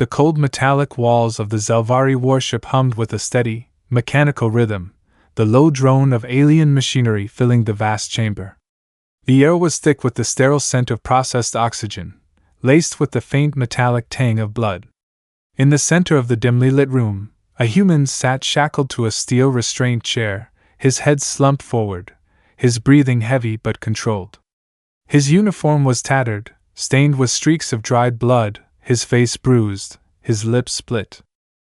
The cold metallic walls of the Zelvari warship hummed with a steady, mechanical rhythm, the low drone of alien machinery filling the vast chamber. The air was thick with the sterile scent of processed oxygen, laced with the faint metallic tang of blood. In the center of the dimly lit room, a human sat shackled to a steel-restrained chair, his head slumped forward, his breathing heavy but controlled. His uniform was tattered, stained with streaks of dried blood, his face bruised, his lips split.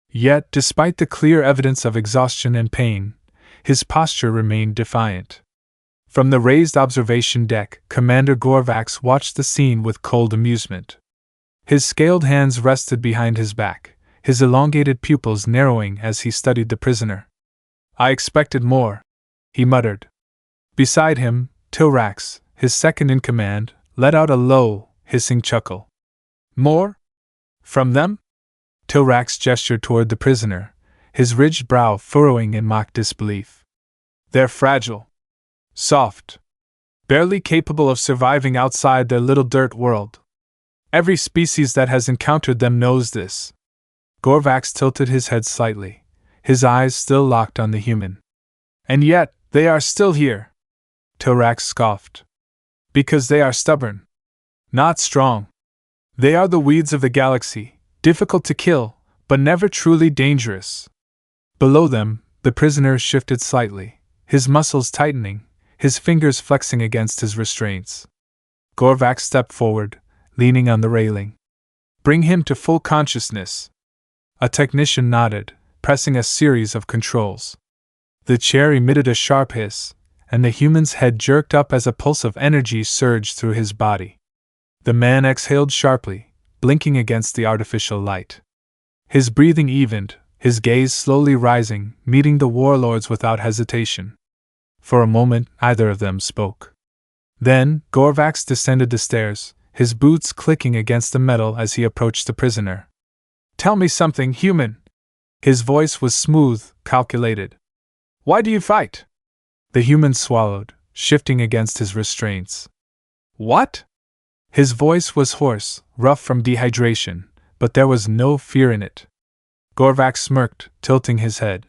Yet, despite the clear evidence of exhaustion and pain, his posture remained defiant. From the raised observation deck, Commander Gorvax watched the scene with cold amusement. His scaled hands rested behind his back, his elongated pupils narrowing as he studied the prisoner. "I expected more," he muttered. Beside him, Tilrax, his second in command, let out a low, hissing chuckle. "More? From them?" Tilrax gestured toward the prisoner, his ridged brow furrowing in mock disbelief. "They're fragile. Soft. Barely capable of surviving outside their little dirt world. Every species that has encountered them knows this." Gorvax tilted his head slightly, his eyes still locked on the human. "And yet, they are still here," Tilrax scoffed. "Because they are stubborn. Not strong. They are the weeds of the galaxy, difficult to kill, but never truly dangerous." Below them, the prisoner shifted slightly, his muscles tightening, his fingers flexing against his restraints. Gorvax stepped forward, leaning on the railing. "Bring him to full consciousness." A technician nodded, pressing a series of controls. The chair emitted a sharp hiss, and the human's head jerked up as a pulse of energy surged through his body. The man exhaled sharply, blinking against the artificial light. His breathing evened, his gaze slowly rising, meeting the warlord's without hesitation. For a moment, neither of them spoke. Then, Gorvax descended the stairs, his boots clicking against the metal as he approached the prisoner. "Tell me something, human." His voice was smooth, calculated. "Why do you fight?" The human swallowed, shifting against his restraints. "What?" His voice was hoarse, rough from dehydration, but there was no fear in it. Gorvax smirked, tilting his head.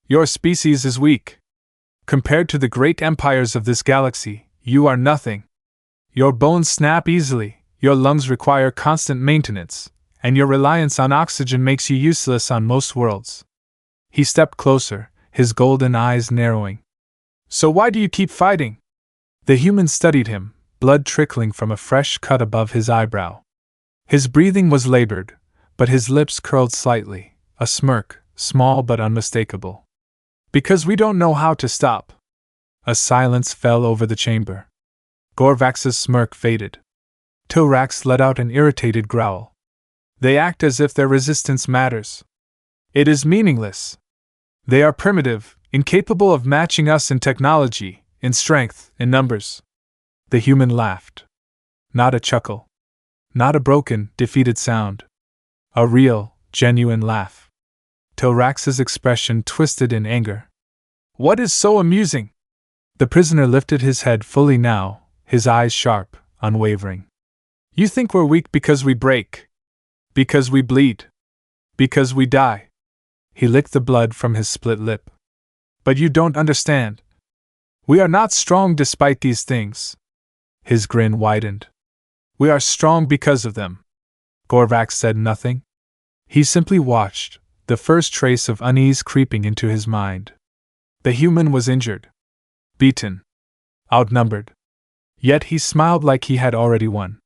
"Your species is weak. Compared to the great empires of this galaxy, you are nothing. Your bones snap easily, your lungs require constant maintenance, and your reliance on oxygen makes you useless on most worlds." He stepped closer, his golden eyes narrowing. "So why do you keep fighting?" The human studied him, blood trickling from a fresh cut above his eyebrow. His breathing was labored, but his lips curled slightly, a smirk, small but unmistakable. "Because we don't know how to stop." A silence fell over the chamber. Gorvax's smirk faded. Tilrax let out an irritated growl. "They act as if their resistance matters. It is meaningless. They are primitive, incapable of matching us in technology, in strength, in numbers." The human laughed. Not a chuckle. Not a broken, defeated sound. A real, genuine laugh. Tilrax's expression twisted in anger. "What is so amusing?" The prisoner lifted his head fully now, his eyes sharp, unwavering. "You think we're weak because we break. Because we bleed. Because we die." He licked the blood from his split lip. "But you don't understand. We are not strong despite these things." His grin widened. "We are strong because of them." Gorvax said nothing. He simply watched, the first trace of unease creeping into his mind. The human was injured. Beaten. Outnumbered. Yet he smiled like he had already won.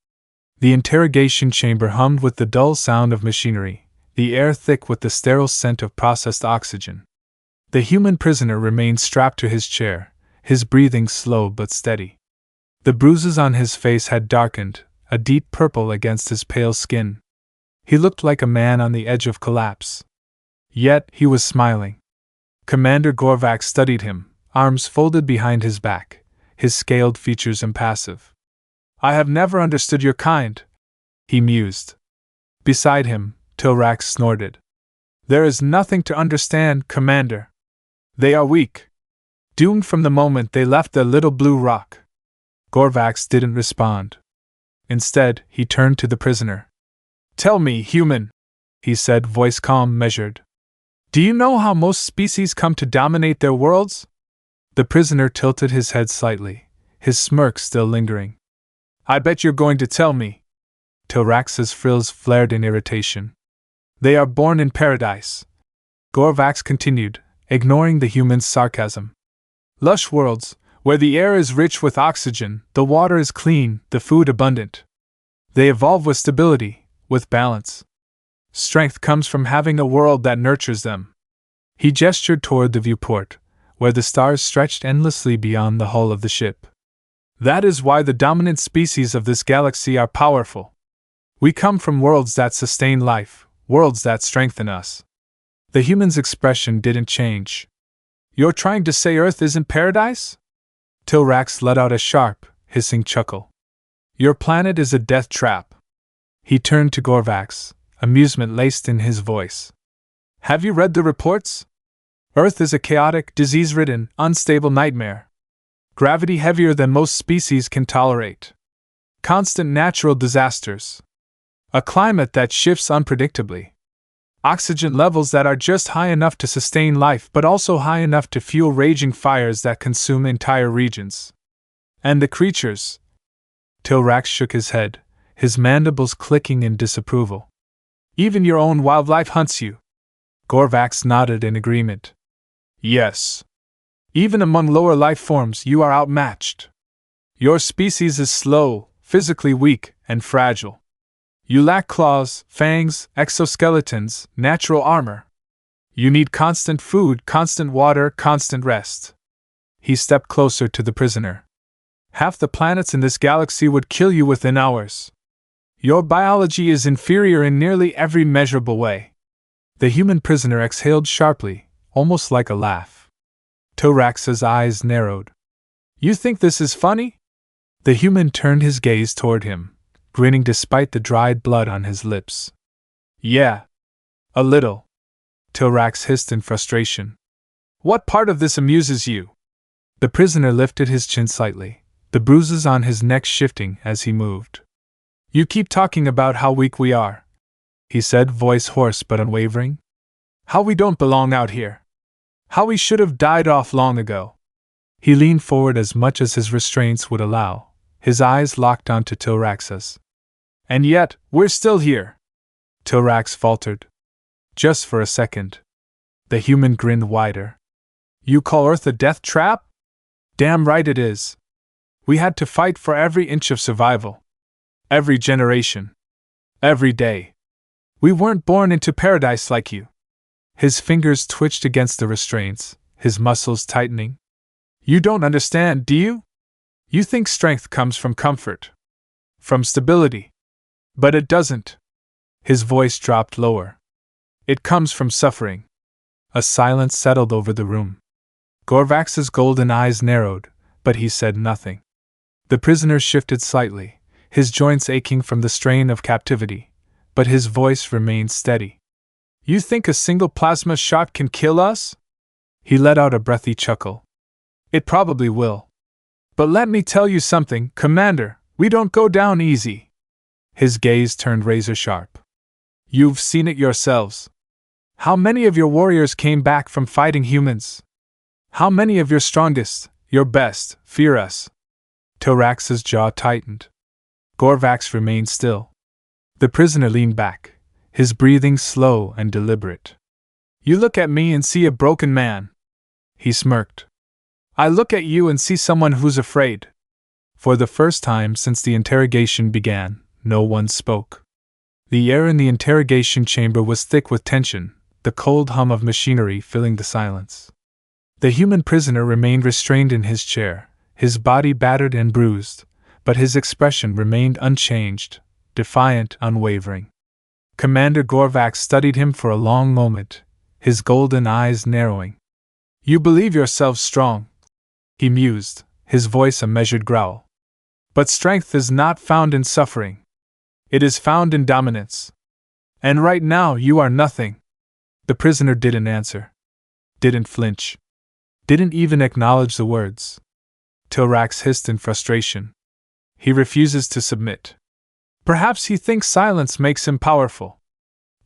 The interrogation chamber hummed with the dull sound of machinery, the air thick with the sterile scent of processed oxygen. The human prisoner remained strapped to his chair, his breathing slow but steady. The bruises on his face had darkened, a deep purple against his pale skin. He looked like a man on the edge of collapse. Yet he was smiling. Commander Gorvax studied him, arms folded behind his back, his scaled features impassive. "I have never understood your kind," he mused. Beside him, Tilrax snorted. "There is nothing to understand, Commander. They are weak. Doomed from the moment they left their little blue rock." Gorvax didn't respond. Instead, he turned to the prisoner. "Tell me, human, he said, voice calm, measured. Do you know how most species come to dominate their worlds? The prisoner tilted his head slightly, his smirk still lingering. I bet you're going to tell me. Tilrax's frills flared in irritation. They are born in paradise, Gorvax continued, ignoring the human's sarcasm. Lush worlds, where the air is rich with oxygen, the water is clean, the food abundant. They evolve with stability, with balance. Strength comes from having a world that nurtures them. He gestured toward the viewport, where the stars stretched endlessly beyond the hull of the ship. That is why the dominant species of this galaxy are powerful. We come from worlds that sustain life, worlds that strengthen us. The human's expression didn't change. You're trying to say Earth isn't paradise? Tilrax let out a sharp, hissing chuckle. Your planet is a death trap. He turned to Gorvax, amusement laced in his voice. Have you read the reports? Earth is a chaotic, disease-ridden, unstable nightmare. Gravity heavier than most species can tolerate. Constant natural disasters. A climate that shifts unpredictably. Oxygen levels that are just high enough to sustain life but also high enough to fuel raging fires that consume entire regions. And the creatures. Tilrax shook his head, his mandibles clicking in disapproval. Even your own wildlife hunts you. Gorvax nodded in agreement. Yes. Even among lower life forms you are outmatched. Your species is slow, physically weak, and fragile. You lack claws, fangs, exoskeletons, natural armor. You need constant food, constant water, constant rest. He stepped closer to the prisoner. Half the planets in this galaxy would kill you within hours. Your biology is inferior in nearly every measurable way. The human prisoner exhaled sharply, almost like a laugh. Tilrax's eyes narrowed. You think this is funny? The human turned his gaze toward him, grinning despite the dried blood on his lips. Yeah. A little. Tilrax hissed in frustration. What part of this amuses you? The prisoner lifted his chin slightly, the bruises on his neck shifting as he moved. You keep talking about how weak we are, he said, voice hoarse but unwavering. How we don't belong out here. How we should have died off long ago. He leaned forward as much as his restraints would allow, his eyes locked onto Tilrax's. And yet, we're still here. Tilrax faltered. Just for a second. The human grinned wider. You call Earth a death trap? Damn right it is. We had to fight for every inch of survival. Every generation. Every day. We weren't born into paradise like you. His fingers twitched against the restraints, his muscles tightening. You don't understand, do you? You think strength comes from comfort. From stability. But it doesn't. His voice dropped lower. It comes from suffering. A silence settled over the room. Gorvax's golden eyes narrowed, but he said nothing. The prisoner shifted slightly, his joints aching from the strain of captivity, but his voice remained steady. You think a single plasma shot can kill us? He let out a breathy chuckle. It probably will. But let me tell you something, Commander, we don't go down easy. His gaze turned razor sharp. You've seen it yourselves. How many of your warriors came back from fighting humans? How many of your strongest, your best, fear us? Tilrax's jaw tightened. Gorvax remained still. The prisoner leaned back, his breathing slow and deliberate. You look at me and see a broken man. He smirked. I look at you and see someone who's afraid. For the first time since the interrogation began, no one spoke. The air in the interrogation chamber was thick with tension, the cold hum of machinery filling the silence. The human prisoner remained restrained in his chair, his body battered and bruised, but his expression remained unchanged, defiant, unwavering. Commander Gorvax studied him for a long moment, his golden eyes narrowing. You believe yourself strong, he mused, his voice a measured growl. But strength is not found in suffering. It is found in dominance. And right now you are nothing. The prisoner didn't answer. Didn't flinch. Didn't even acknowledge the words. Tilrax hissed in frustration. He refuses to submit. Perhaps he thinks silence makes him powerful.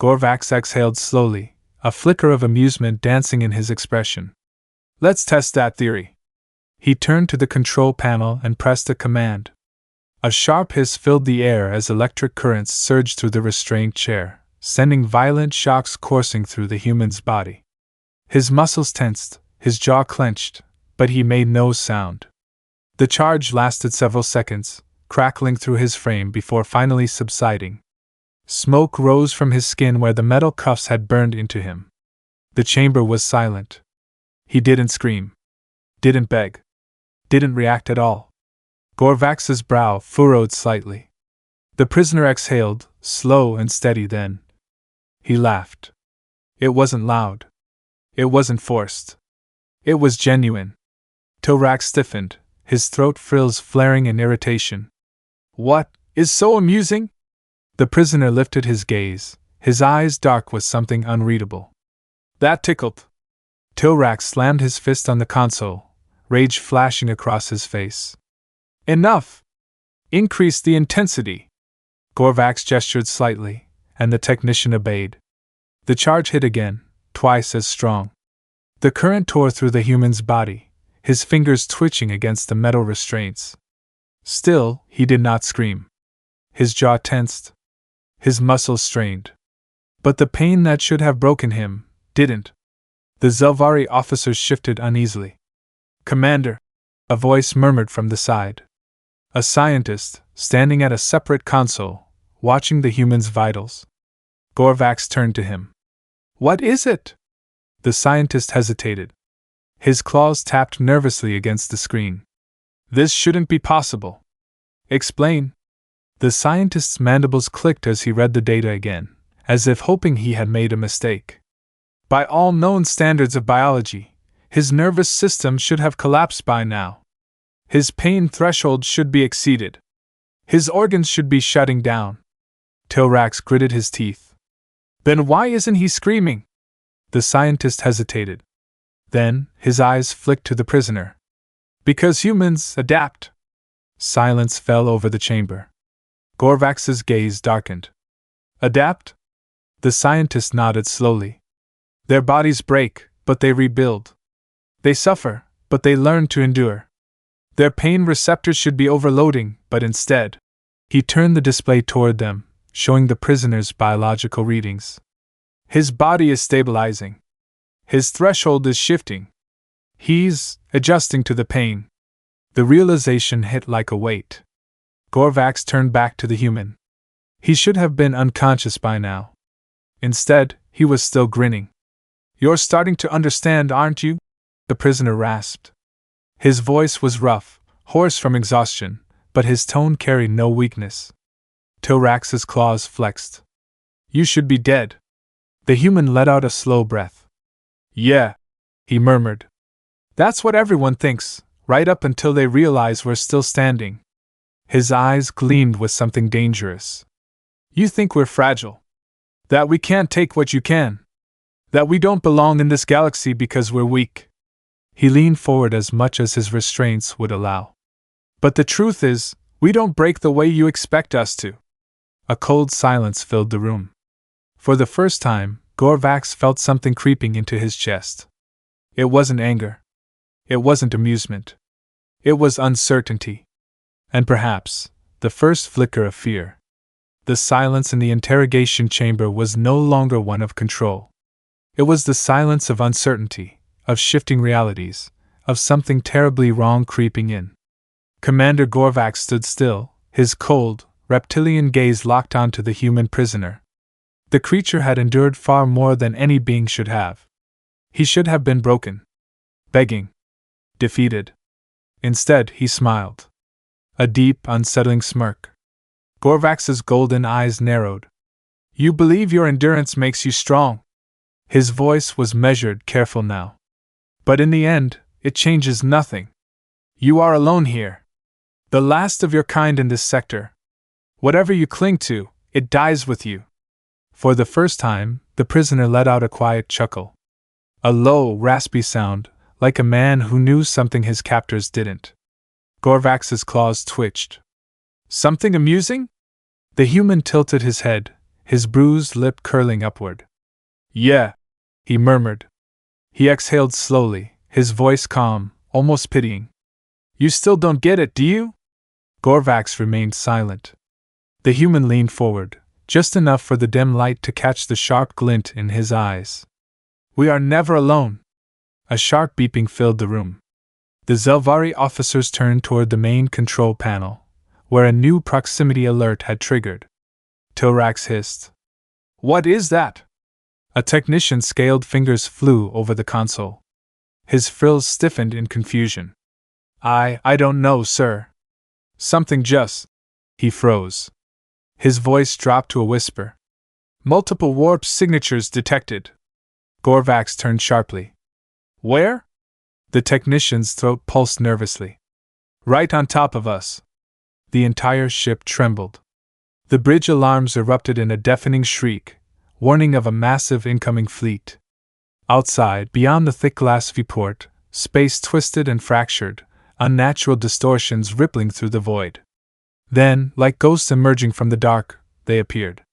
Gorvax exhaled slowly, a flicker of amusement dancing in his expression. Let's test that theory. He turned to the control panel and pressed a command. A sharp hiss filled the air as electric currents surged through the restrained chair, sending violent shocks coursing through the human's body. His muscles tensed, his jaw clenched, but he made no sound. The charge lasted several seconds, crackling through his frame before finally subsiding. Smoke rose from his skin where the metal cuffs had burned into him. The chamber was silent. He didn't scream. Didn't beg. Didn't react at all. Gorvax's brow furrowed slightly. The prisoner exhaled, slow and steady then. He laughed. It wasn't loud. It wasn't forced. It was genuine. Torak stiffened, his throat frills flaring in irritation. What is so amusing? The prisoner lifted his gaze, his eyes dark with something unreadable. That tickled. Torak slammed his fist on the console, rage flashing across his face. Enough! Increase the intensity! Gorvax gestured slightly, and the technician obeyed. The charge hit again, twice as strong. The current tore through the human's body, his fingers twitching against the metal restraints. Still, he did not scream. His jaw tensed. His muscles strained. But the pain that should have broken him didn't. The Zelvari officers shifted uneasily. Commander, a voice murmured from the side. A scientist, standing at a separate console, watching the human's vitals. Gorvax turned to him. What is it? The scientist hesitated. His claws tapped nervously against the screen. This shouldn't be possible. Explain. The scientist's mandibles clicked as he read the data again, as if hoping he had made a mistake. By all known standards of biology, his nervous system should have collapsed by now. His pain threshold should be exceeded. His organs should be shutting down. Torak gritted his teeth. Then why isn't he screaming? The scientist hesitated. Then, his eyes flicked to the prisoner. Because humans adapt. Silence fell over the chamber. Gorvax's gaze darkened. Adapt? The scientist nodded slowly. Their bodies break, but they rebuild. They suffer, but they learn to endure. Their pain receptors should be overloading, but instead, he turned the display toward them, showing the prisoner's biological readings. His body is stabilizing. His threshold is shifting. He's adjusting to the pain. The realization hit like a weight. Gorvax turned back to the human. He should have been unconscious by now. Instead, he was still grinning. You're starting to understand, aren't you? The prisoner rasped. His voice was rough, hoarse from exhaustion, but his tone carried no weakness. Torax's claws flexed. You should be dead. The human let out a slow breath. Yeah, he murmured. That's what everyone thinks, right up until they realize we're still standing. His eyes gleamed with something dangerous. You think we're fragile. That we can't take what you can. That we don't belong in this galaxy because we're weak. He leaned forward as much as his restraints would allow. But the truth is, we don't break the way you expect us to. A cold silence filled the room. For the first time, Gorvax felt something creeping into his chest. It wasn't anger. It wasn't amusement. It was uncertainty. And perhaps, the first flicker of fear. The silence in the interrogation chamber was no longer one of control. It was the silence of uncertainty, of shifting realities, of something terribly wrong creeping in. Commander Gorvax stood still, his cold, reptilian gaze locked onto the human prisoner. The creature had endured far more than any being should have. He should have been broken. Begging. Defeated. Instead, he smiled. A deep, unsettling smirk. Gorvax's golden eyes narrowed. You believe your endurance makes you strong. His voice was measured, careful now. But in the end, it changes nothing. You are alone here. The last of your kind in this sector. Whatever you cling to, it dies with you. For the first time, the prisoner let out a quiet chuckle. A low, raspy sound, like a man who knew something his captors didn't. Gorvax's claws twitched. Something amusing? The human tilted his head, his bruised lip curling upward. Yeah, he murmured. He exhaled slowly, his voice calm, almost pitying. You still don't get it, do you? Gorvax remained silent. The human leaned forward, just enough for the dim light to catch the sharp glint in his eyes. We are never alone. A sharp beeping filled the room. The Zelvari officers turned toward the main control panel, where a new proximity alert had triggered. Tilrax hissed. What is that? A technician's scaled fingers flew over the console. His frills stiffened in confusion. I don't know, sir. Something just. He froze. His voice dropped to a whisper. Multiple warp signatures detected. Gorvax turned sharply. Where? The technician's throat pulsed nervously. Right on top of us. The entire ship trembled. The bridge alarms erupted in a deafening shriek, warning of a massive incoming fleet. Outside, beyond the thick glass viewport, space twisted and fractured, unnatural distortions rippling through the void. Then, like ghosts emerging from the dark, they appeared.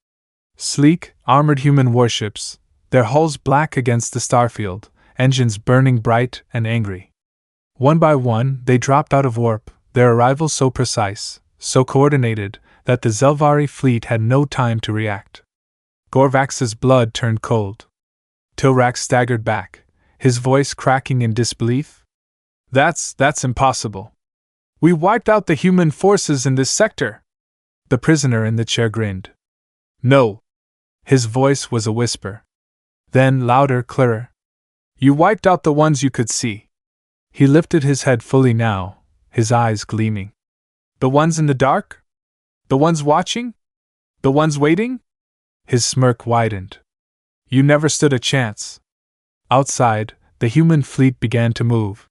Sleek, armored human warships, their hulls black against the starfield, engines burning bright and angry. One by one, they dropped out of warp, their arrival so precise, so coordinated, that the Zelvari fleet had no time to react. Gorvax's blood turned cold. Tilrax staggered back, his voice cracking in disbelief. That's impossible. We wiped out the human forces in this sector. The prisoner in the chair grinned. No. His voice was a whisper. Then louder, clearer. You wiped out the ones you could see. He lifted his head fully now, his eyes gleaming. The ones in the dark? The ones watching? The ones waiting? His smirk widened. You never stood a chance. Outside, the human fleet began to move.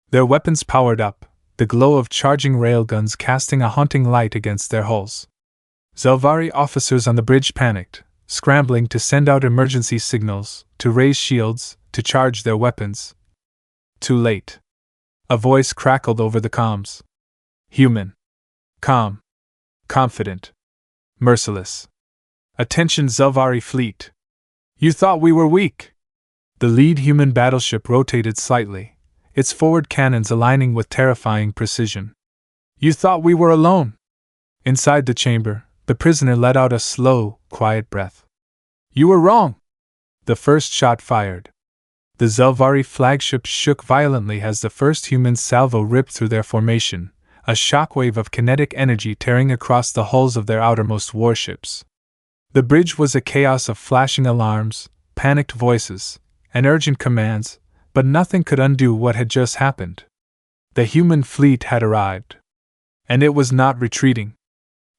Their weapons powered up, the glow of charging railguns casting a haunting light against their hulls. Zelvari officers on the bridge panicked, scrambling to send out emergency signals, to raise shields, to charge their weapons. Too late. A voice crackled over the comms. Human. Calm. Confident. Merciless. Attention, Zelvari fleet. You thought we were weak. The lead human battleship rotated slightly, its forward cannons aligning with terrifying precision. You thought we were alone. Inside the chamber, the prisoner let out a slow, quiet breath. You were wrong. The first shot fired. The Zelvari flagship shook violently as the first human salvo ripped through their formation, a shockwave of kinetic energy tearing across the hulls of their outermost warships. The bridge was a chaos of flashing alarms, panicked voices, and urgent commands, but nothing could undo what had just happened. The human fleet had arrived. And it was not retreating.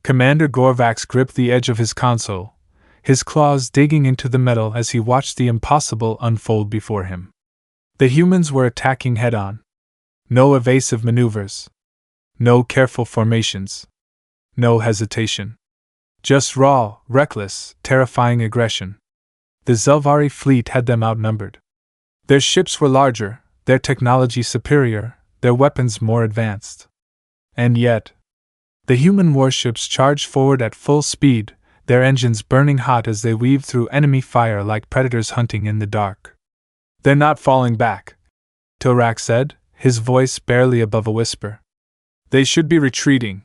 Commander Gorvax gripped the edge of his console, his claws digging into the metal as he watched the impossible unfold before him. The humans were attacking head-on. No evasive maneuvers. No careful formations. No hesitation. Just raw, reckless, terrifying aggression. The Zelvari fleet had them outnumbered. Their ships were larger, their technology superior, their weapons more advanced. And yet, the human warships charged forward at full speed, their engines burning hot as they weaved through enemy fire like predators hunting in the dark. They're not falling back, Tilrax said, his voice barely above a whisper. They should be retreating,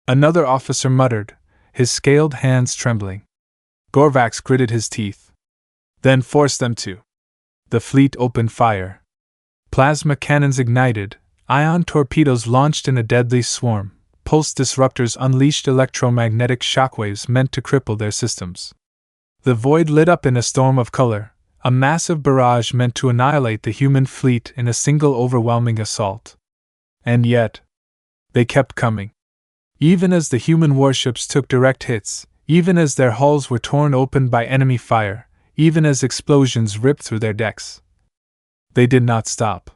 another officer muttered, his scaled hands trembling. Gorvax gritted his teeth. Then force them to. The fleet opened fire. Plasma cannons ignited, ion torpedoes launched in a deadly swarm, pulse disruptors unleashed electromagnetic shockwaves meant to cripple their systems. The void lit up in a storm of color, a massive barrage meant to annihilate the human fleet in a single overwhelming assault. And yet, they kept coming. Even as the human warships took direct hits, even as their hulls were torn open by enemy fire, even as explosions ripped through their decks. They did not stop.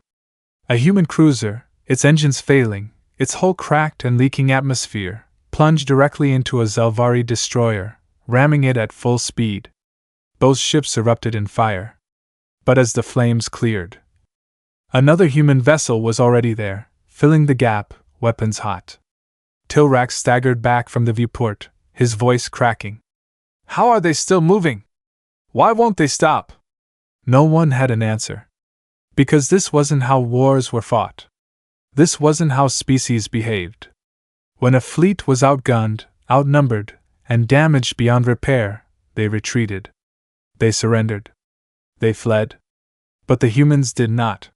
A human cruiser, its engines failing, its hull cracked and leaking atmosphere, plunged directly into a Zelvari destroyer, ramming it at full speed. Both ships erupted in fire. But as the flames cleared, another human vessel was already there, filling the gap, weapons hot. Tilrax staggered back from the viewport, his voice cracking. How are they still moving? Why won't they stop? No one had an answer. Because this wasn't how wars were fought. This wasn't how species behaved. When a fleet was outgunned, outnumbered, and damaged beyond repair, they retreated. They surrendered. They fled. But the humans did not.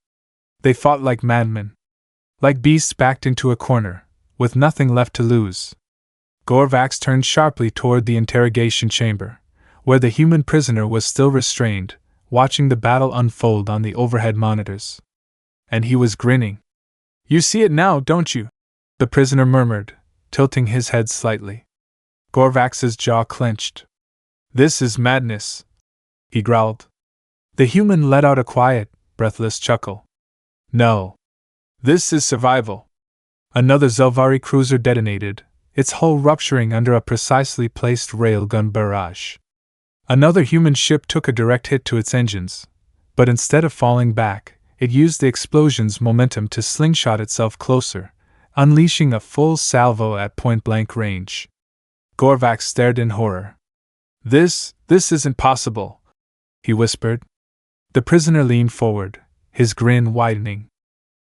They fought like madmen. Like beasts backed into a corner, with nothing left to lose. Gorvax turned sharply toward the interrogation chamber, where the human prisoner was still restrained, watching the battle unfold on the overhead monitors. And he was grinning. You see it now, don't you? The prisoner murmured, tilting his head slightly. Gorvax's jaw clenched. This is madness, he growled. The human let out a quiet, breathless chuckle. No. This is survival. Another Zelvari cruiser detonated, its hull rupturing under a precisely placed railgun barrage. Another human ship took a direct hit to its engines, but instead of falling back, it used the explosion's momentum to slingshot itself closer, unleashing a full salvo at point-blank range. Gorvax stared in horror. This isn't possible, he whispered. The prisoner leaned forward, his grin widening.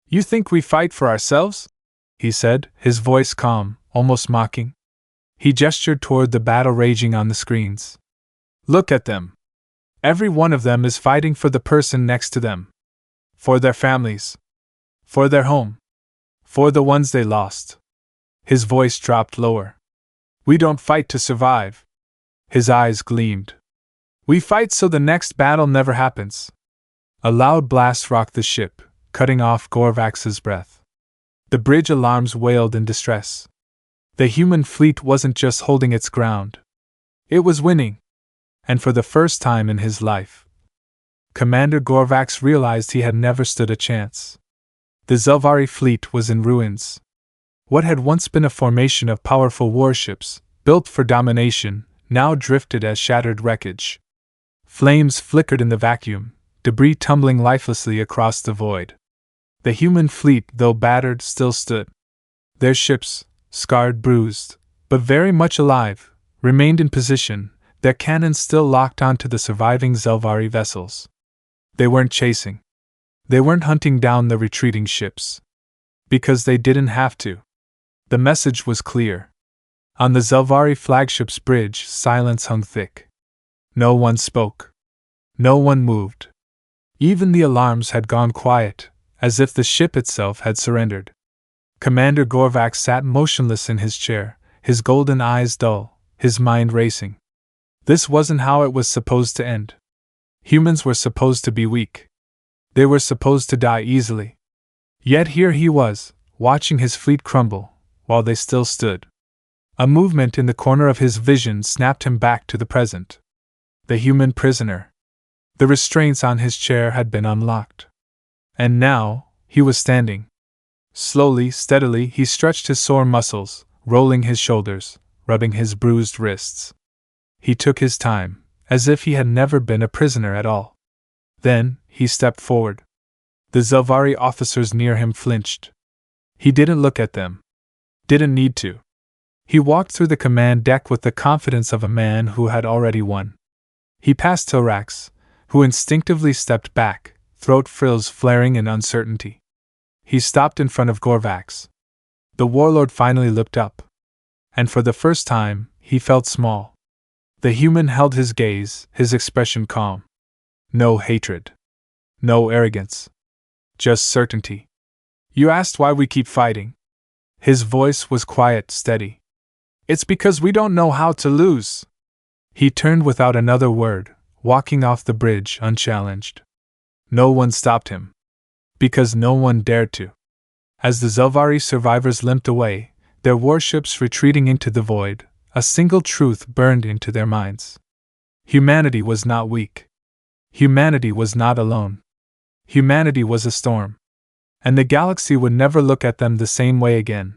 You think we fight for ourselves? He said, his voice calm, almost mocking. He gestured toward the battle raging on the screens. Look at them. Every one of them is fighting for the person next to them. For their families. For their home. For the ones they lost. His voice dropped lower. We don't fight to survive. His eyes gleamed. We fight so the next battle never happens. A loud blast rocked the ship, cutting off Gorvax's breath. The bridge alarms wailed in distress. The human fleet wasn't just holding its ground. It was winning. And for the first time in his life, Commander Gorvax realized he had never stood a chance. The Zelvari fleet was in ruins. What had once been a formation of powerful warships, built for domination, now drifted as shattered wreckage. Flames flickered in the vacuum, debris tumbling lifelessly across the void. The human fleet, though battered, still stood. Their ships, scarred, bruised, but very much alive, remained in position, their cannons still locked onto the surviving Zelvari vessels. They weren't chasing. They weren't hunting down the retreating ships. Because they didn't have to. The message was clear. On the Zelvari flagship's bridge, silence hung thick. No one spoke. No one moved. Even the alarms had gone quiet, as if the ship itself had surrendered. Commander Gorvax sat motionless in his chair, his golden eyes dull, his mind racing. This wasn't how it was supposed to end. Humans were supposed to be weak. They were supposed to die easily. Yet here he was, watching his fleet crumble, while they still stood. A movement in the corner of his vision snapped him back to the present. The human prisoner. The restraints on his chair had been unlocked. And now, he was standing. Slowly, steadily, he stretched his sore muscles, rolling his shoulders, rubbing his bruised wrists. He took his time, as if he had never been a prisoner at all. Then, he stepped forward. The Zelvari officers near him flinched. He didn't look at them. Didn't need to. He walked through the command deck with the confidence of a man who had already won. He passed Tilrax, who instinctively stepped back, throat frills flaring in uncertainty. He stopped in front of Gorvax. The warlord finally looked up. And for the first time, he felt small. The human held his gaze, his expression calm. No hatred. No arrogance. Just certainty. You asked why we keep fighting. His voice was quiet, steady. It's because we don't know how to lose. He turned without another word, walking off the bridge unchallenged. No one stopped him. Because no one dared to. As the Zelvari survivors limped away, their warships retreating into the void, a single truth burned into their minds. Humanity was not weak. Humanity was not alone. Humanity was a storm. And the galaxy would never look at them the same way again.